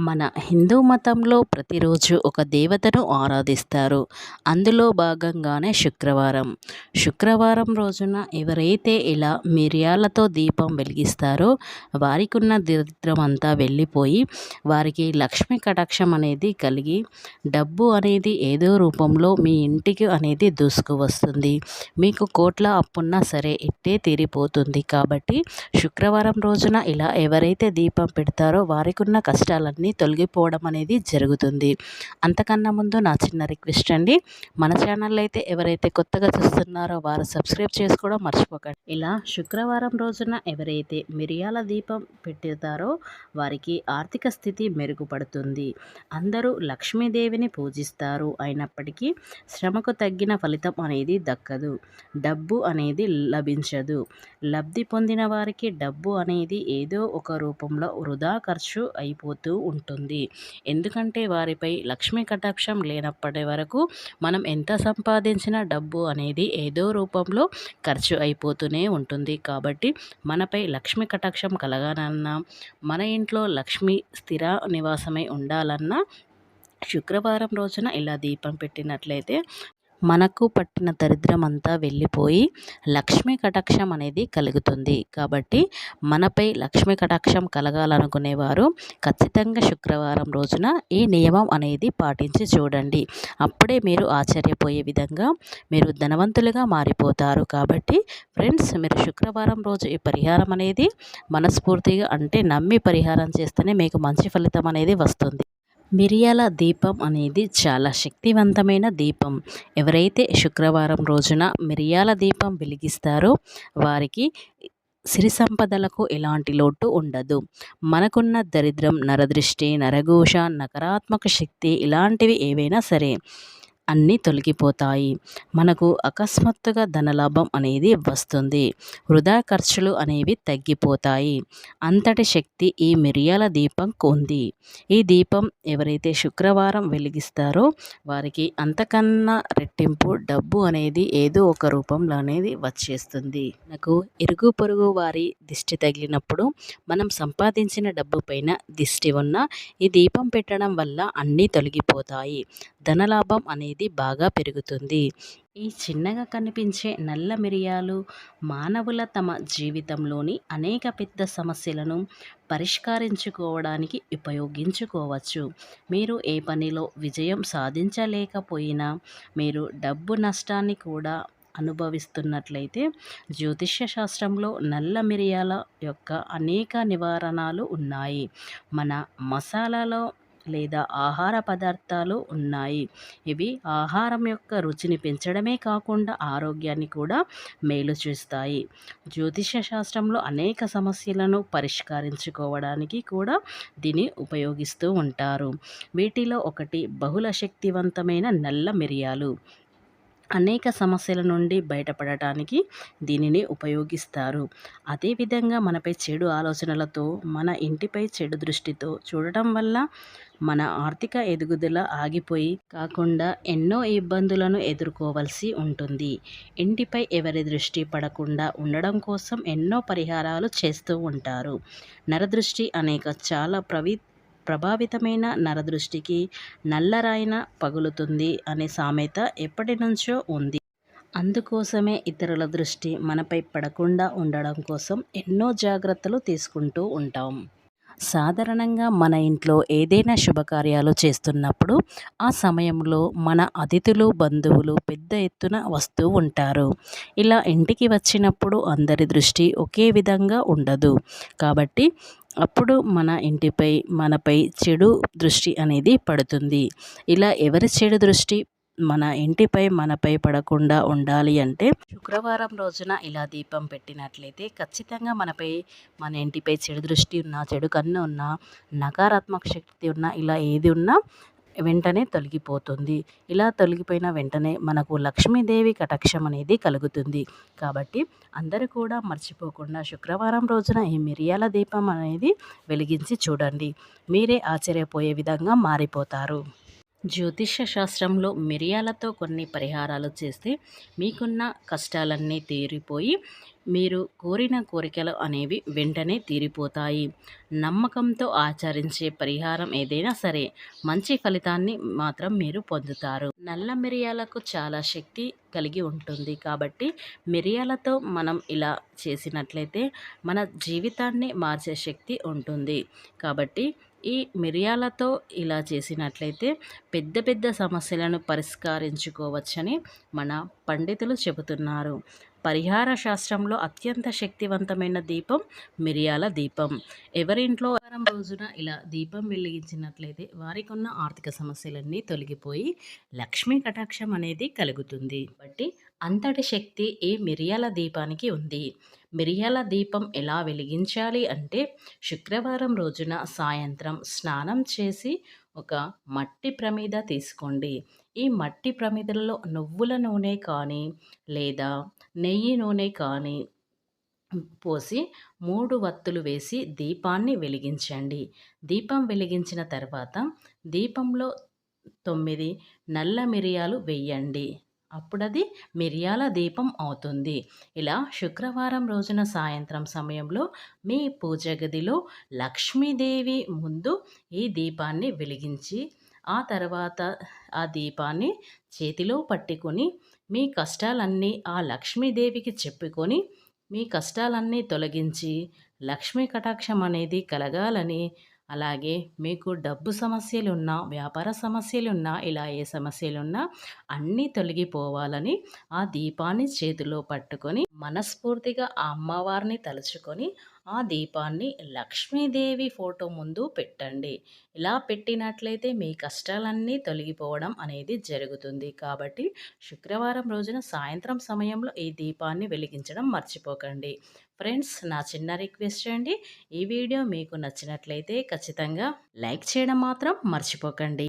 మన హిందూ మతంలో ప్రతిరోజు ఒక దేవతను ఆరాధిస్తారు. అందులో భాగంగానే శుక్రవారం రోజున ఎవరైతే ఇలా మిరియాలతో దీపం వెలిగిస్తారో వారికున్న దరిద్రం అంతా వెళ్ళిపోయి వారికి లక్ష్మీ కటాక్షం అనేది కలిగి డబ్బు అనేది ఏదో రూపంలో మీ ఇంటికి అనేది దూసుకువస్తుంది. మీకు కోట్ల అప్పున్నా సరే ఇట్టే తీరిపోతుంది. కాబట్టి శుక్రవారం రోజున ఇలా ఎవరైతే దీపం పెడతారో వారికున్న కష్టాలన్నీ తొలగిపోవడం అనేది జరుగుతుంది. అంతకన్నా ముందు నా చిన్న రిక్వెస్ట్ అండి, మన ఛానల్ అయితే ఎవరైతే కొత్తగా చూస్తున్నారో వారు సబ్స్క్రైబ్ చేసుకోవడం మర్చిపోకండి. ఇలా శుక్రవారం రోజున ఎవరైతే మిరియాల దీపం పెడతారో వారికి ఆర్థిక స్థితి మెరుగుపడుతుంది. అందరూ లక్ష్మీదేవిని పూజిస్తారు. అయినప్పటికీ శ్రమకు తగ్గిన ఫలితం అనేది దక్కదు. డబ్బు అనేది లభించదు. లబ్ధి పొందిన వారికి డబ్బు అనేది ఏదో ఒక రూపంలో వృధా ఖర్చు అయిపోతూ ఉంటుంది. ఎందుకంటే వారిపై లక్ష్మీ కటాక్షం లేనప్పటి వరకు మనం ఎంత సంపాదించిన డబ్బు అనేది ఏదో రూపంలో ఖర్చు అయిపోతూనే ఉంటుంది. కాబట్టి మనపై లక్ష్మీ కటాక్షం కలగాలన్నా, మన ఇంట్లో లక్ష్మి స్థిర నివాసమై ఉండాలన్నా శుక్రవారం రోజున ఇలా దీపం పెట్టినట్లయితే మనకు పట్టిన దరిద్రం అంతా వెళ్ళిపోయి లక్ష్మీ కటాక్షం అనేది కలుగుతుంది. కాబట్టి మనపై లక్ష్మీ కటాక్షం కలగాలనుకునేవారు ఖచ్చితంగా శుక్రవారం రోజున ఈ నియమం అనేది పాటించి చూడండి. అప్పుడే మీరు ఆశ్చర్యపోయే విధంగా మీరు ధనవంతులుగా మారిపోతారు. కాబట్టి ఫ్రెండ్స్, మీరు శుక్రవారం రోజు ఈ పరిహారం అనేది మనస్ఫూర్తిగా అంటే నమ్మి పరిహారం చేస్తేనే మీకు మంచి ఫలితం అనేది వస్తుంది. మిరియాల దీపం అనేది చాలా శక్తివంతమైన దీపం. ఎవరైతే శుక్రవారం రోజున మిరియాల దీపం వెలిగిస్తారో వారికి సిరి సంపదలకు ఎలాంటి లోటు ఉండదు. మనకున్న దరిద్రం, నరదృష్టి, నరఘోష, నకారాత్మక శక్తి ఇలాంటివి ఏవైనా సరే అన్నీ తొలగిపోతాయి. మనకు అకస్మాత్తుగా ధనలాభం అనేది వస్తుంది. వృధా ఖర్చులు అనేవి తగ్గిపోతాయి. అంతటి శక్తి ఈ మిరియాల దీపంకు ఉంది. ఈ దీపం ఎవరైతే శుక్రవారం వెలిగిస్తారో వారికి అంతకన్నా రెట్టింపు డబ్బు అనేది ఏదో ఒక రూపంలో అనేది వచ్చేస్తుంది. మనకు ఇరుగు పొరుగు వారి దిష్టి తగిలినప్పుడు మనం సంపాదించిన డబ్బు పైన దిష్టి ఉన్న ఈ దీపం పెట్టడం వల్ల అన్నీ తొలగిపోతాయి. ధనలాభం అనేది బాగా పెరుగుతుంది. ఈ చిన్నగా కనిపించే నల్ల మిరియాలు మానవుల తమ జీవితంలోని అనేక పెద్ద సమస్యలను పరిష్కరించుకోవడానికి ఉపయోగించుకోవచ్చు. మీరు ఏ పనిలో విజయం సాధించలేకపోయినా, మీరు డబ్బు నష్టాన్ని కూడా అనుభవిస్తున్నట్లయితే జ్యోతిష్య శాస్త్రంలో నల్ల మిరియాల యొక్క అనేక నివారణలు ఉన్నాయి. మన మసాలాలో లేదా ఆహార పదార్థాలు ఉన్నాయి. ఇవి ఆహారం యొక్క రుచిని పెంచడమే కాకుండా ఆరోగ్యాన్ని కూడా మేలు చేస్తాయి. జ్యోతిష శాస్త్రంలో అనేక సమస్యలను పరిష్కరించుకోవడానికి కూడా దీన్ని ఉపయోగిస్తూ ఉంటారు. వీటిలో ఒకటి బహుళ శక్తివంతమైన నల్ల మిరియాలు. అనేక సమస్యల నుండి బయటపడటానికి దీనిని ఉపయోగిస్తారు. అదేవిధంగా మనపై చెడు ఆలోచనలతో, మన ఇంటిపై చెడు దృష్టితో చూడటం వల్ల మన ఆర్థిక ఎదుగుదల ఆగిపోయి కాకుండా ఎన్నో ఇబ్బందులను ఎదుర్కోవలసి ఉంటుంది. ఇంటిపై ఎవరి దృష్టి పడకుండా ఉండడం కోసం ఎన్నో పరిహారాలు చేస్తూ ఉంటారు. నరదృష్టి అనేక చాలా ప్రభావితమైన నరదృష్టికి నల్లరాయిన పగులుతుంది అనే సామెత ఎప్పటి నుంచో ఉంది. అందుకోసమే ఇతరుల దృష్టి మనపై పడకుండా ఉండడం కోసం ఎన్నో జాగ్రత్తలు తీసుకుంటూ ఉంటాం. సాధారణంగా మన ఇంట్లో ఏదైనా శుభకార్యాలు చేస్తున్నప్పుడు ఆ సమయంలో మన అతిథులు, బంధువులు పెద్ద ఎత్తున వస్తూ ఉంటారు. ఇలా ఇంటికి వచ్చినప్పుడు అందరి దృష్టి ఒకే విధంగా ఉండదు. కాబట్టి అప్పుడు మన ఇంటిపై, మనపై చెడు దృష్టి అనేది పడుతుంది. ఇలా ఎవరి చెడు దృష్టి మన ఇంటిపై, మనపై పడకుండా ఉండాలి అంటే శుక్రవారం రోజున ఇలా దీపం పెట్టినట్లయితే ఖచ్చితంగా మనపై, మన ఇంటిపై చెడు దృష్టి ఉన్నా, చెడు కన్ను ఉన్నా, నకారాత్మక శక్తి ఉన్నా, ఇలా ఏది ఉన్నా వెంటనే తొలగిపోతుంది. ఇలా తొలగిపోయిన వెంటనే మనకు లక్ష్మీదేవి కటాక్షం అనేది కలుగుతుంది. కాబట్టి అందరూ కూడా మర్చిపోకుండా శుక్రవారం రోజున ఈ మిరియాల దీపం అనేది వెలిగించి చూడండి. మీరే ఆశ్చర్యపోయే విధంగా మారిపోతారు. జ్యోతిష్య శాస్త్రంలో మిరియాలతో కొన్ని పరిహారాలు చేస్తే మీకున్న కష్టాలన్నీ తీరిపోయి మీరు కోరిన కోరికలు అనేవి వెంటనే తీరిపోతాయి. నమ్మకంతో ఆచరించే పరిహారం ఏదైనా సరే మంచి ఫలితాన్ని మాత్రం మీరు పొందుతారు. నల్ల మిరియాలకు చాలా శక్తి కలిగి ఉంటుంది కాబట్టి మిరియాలతో మనం ఇలా చేసినట్లయితే మన జీవితాన్ని మార్చే శక్తి ఉంటుంది. కాబట్టి ఈ మిరియాలతో ఇలా చేసినట్లయితే పెద్ద పెద్ద సమస్యలను పరిష్కరించుకోవచ్చని మన పండితులు చెబుతున్నారు. పరిహార శాస్త్రంలో అత్యంత శక్తివంతమైన దీపం మిరియాల దీపం. ఎవరింట్లో వారం రోజున ఇలా దీపం వెలిగించినట్లయితే వారికి ఉన్న ఆర్థిక సమస్యలన్నీ తొలగిపోయి లక్ష్మీ కటాక్షం అనేది కలుగుతుంది. కాబట్టి అంతటి శక్తి ఈ మిరియాల దీపానికి ఉంది. మిరియాల దీపం ఎలా వెలిగించాలి అంటే శుక్రవారం రోజున సాయంత్రం స్నానం చేసి ఒక మట్టి ప్రమిద తీసుకోండి. ఈ మట్టి ప్రమిదలో నువ్వుల నూనె కానీ లేదా నెయ్యి నూనె కానీ పోసి 3 వత్తులు వేసి దీపాన్ని వెలిగించండి. దీపం వెలిగించిన తర్వాత దీపంలో 9 నల్ల మిరియాలు వెయ్యండి. అప్పుడది మిరియాల దీపం అవుతుంది. ఇలా శుక్రవారం రోజున సాయంత్రం సమయంలో మీ పూజ గదిలో లక్ష్మీదేవి ముందు ఈ దీపాన్ని వెలిగించి ఆ తర్వాత ఆ దీపాన్ని చేతిలో పట్టుకొని మీ కష్టాలన్నీ ఆ లక్ష్మీదేవికి చెప్పుకొని మీ కష్టాలన్నీ తొలగించి లక్ష్మీ కటాక్షం అనేది కలగాలని, అలాగే మీకు డబ్బు సమస్యలున్నా వ్యాపార సమస్యలున్నా ఇలా ఏ సమస్యలున్నా అన్నీ తొలగిపోవాలని ఆ దీపాన్ని చేతిలో పట్టుకొని మనస్ఫూర్తిగా ఆ అమ్మవారిని తలుచుకొని ఆ దీపాన్ని లక్ష్మీదేవి ఫోటో ముందు పెట్టండి. ఇలా పెట్టినట్లయితే మీ కష్టాలన్నీ తొలగిపోవడం అనేది జరుగుతుంది. కాబట్టి శుక్రవారం రోజున సాయంత్రం సమయంలో ఈ దీపాన్ని వెలిగించడం మర్చిపోకండి. ఫ్రెండ్స్, నా చిన్న రిక్వెస్ట్ అండి. ఈ వీడియో మీకు నచ్చినట్లయితే ఖచ్చితంగా లైక్ చేయడం మాత్రం మర్చిపోకండి.